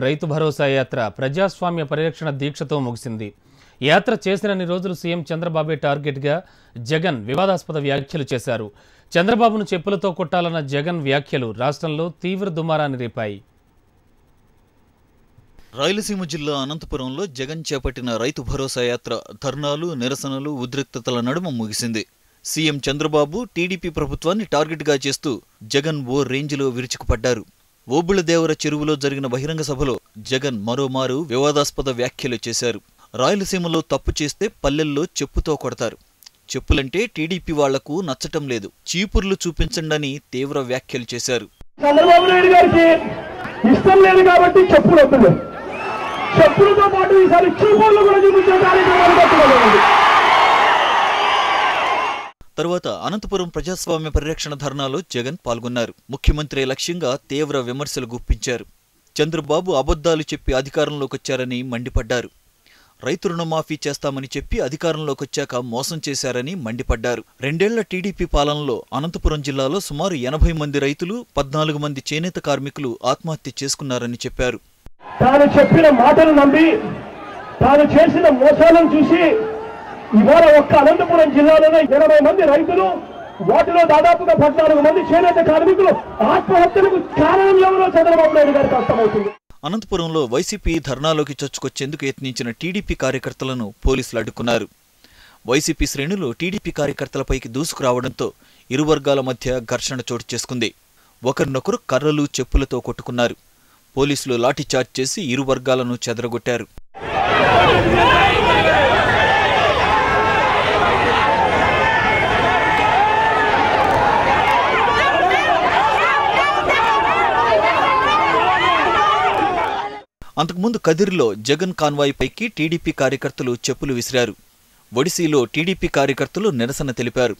రైతు భరోసా యాత్ర ప్రజాస్వామ్య పరిరక్షణ దీక్షతో ముగిసింది. యాత్ర చేసినన్ని రోజులు సీఎం చంద్రబాబే టార్గెట్గా జగన్ వివాదాస్పద వ్యాఖ్యలు చేశారు. చంద్రబాబును చెప్పులతో కొట్టాలన్న జగన్ వ్యాఖ్యలు రాష్ట్రంలో తీవ్ర దుమారాన్ని రేపాయి. రాయలసీమ జిల్లా అనంతపురంలో జగన్ చేపట్టిన రైతు భరోసా యాత్ర ధర్నాలు, నిరసనలు, ఉద్రిక్తతల నడుమ ముగిసింది. సీఎం చంద్రబాబు టీడీపీ ప్రభుత్వాన్ని టార్గెట్గా చేస్తూ జగన్ ఓ రేంజ్లో విరుచుకుపడ్డారు. ఓబుళదేవర చెరువులో జరిగిన బహిరంగ సభలో జగన్ మరోమారు వివాదాస్పద వ్యాఖ్యలు చేశారు. రాయలసీమలో తప్పు చేస్తే పల్లెల్లో చెప్పుతో కొడతారు, చెప్పులంటే టీడీపీ వాళ్లకు నచ్చటం లేదు, చీపుర్లు చూపించండని తీవ్ర వ్యాఖ్యలు చేశారు. చంద్రబాబు నాయుడు గారికి ఇష్టం లేదు కాబట్టి చెప్పులు వద్దు, చెప్పులతో పాటు ఈసారి చీపుర్లు కూడా చూపించే కార్యక్రమాలు. తరువాత అనంతపురం ప్రజాస్వామ్య పరిరక్షణ ధర్నాలో జగన్ పాల్గొన్నారు. ముఖ్యమంత్రి లక్ష్యంగా తీవ్ర విమర్శలు గుప్పించారు. చంద్రబాబు అబద్ధాలు చెప్పి అధికారంలోకొచ్చారని మండిపడ్డారు. రైతు రుణమాఫీ చేస్తామని చెప్పి అధికారంలోకొచ్చాక మోసం చేశారని మండిపడ్డారు. 2 ఏళ్ల టీడీపీ పాలనలో అనంతపురం జిల్లాలో సుమారు 80 మంది రైతులు, 14 మంది చేనేత కార్మికులు ఆత్మహత్య చేసుకున్నారని చెప్పారు. తాను చెప్పిన మాటలు నమ్మి, తాను చేసిన మోసాలను చూసి ఇవాళ ఒక్క అనంతపురం జిల్లాలోనే 80 మంది రైతులు, వాటిలో దాదాపుగా 14 మంది చేనేత కార్మికులు ఆత్మహత్యలకు కారణం ఎవరో చంద్రబాబు నాయుడు గారికి అర్థమవుతుంది. అనంతపురంలో వైసీపీ ధర్నాలోకి చొచ్చుకొచ్చేందుకు యత్నించిన టీడీపీ కార్యకర్తలను పోలీసులు అడ్డుకున్నారు. వైసీపీ శ్రేణులు టీడీపీ కార్యకర్తలపైకి దూసుకురావడంతో ఇరు వర్గాల మధ్య ఘర్షణ చోటు చేసుకుంది. ఒకరినొకరు కర్రలు, చెప్పులతో కొట్టుకున్నారు. పోలీసులు లాఠీచార్జ్ చేసి ఇరు వర్గాలను చెదరగొట్టారు. అంతకుముందు కదిరిలో జగన్ కాన్వాయ్ పైకి టీడీపీ కార్యకర్తలు చెప్పులు విసిరారు. ఒడిశీలో టీడీపీ కార్యకర్తలు నిరసన తెలిపారు.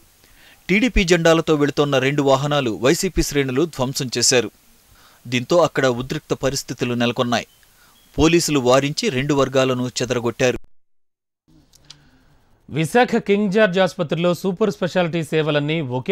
టీడీపీ జెండాలతో వెళుతోన్న 2 వాహనాలు వైసీపీ శ్రేణులు ధ్వంసం చేశారు. దీంతో అక్కడ ఉద్రిక్త పరిస్థితులు నెలకొన్నాయి. పోలీసులు వారించి 2 వర్గాలను చెదరగొట్టారు. విశాఖ కింగ్ జార్జ్ ఆసుపత్రిలో సూపర్ స్పెషాలిటీ సేవలన్నీ ఒకే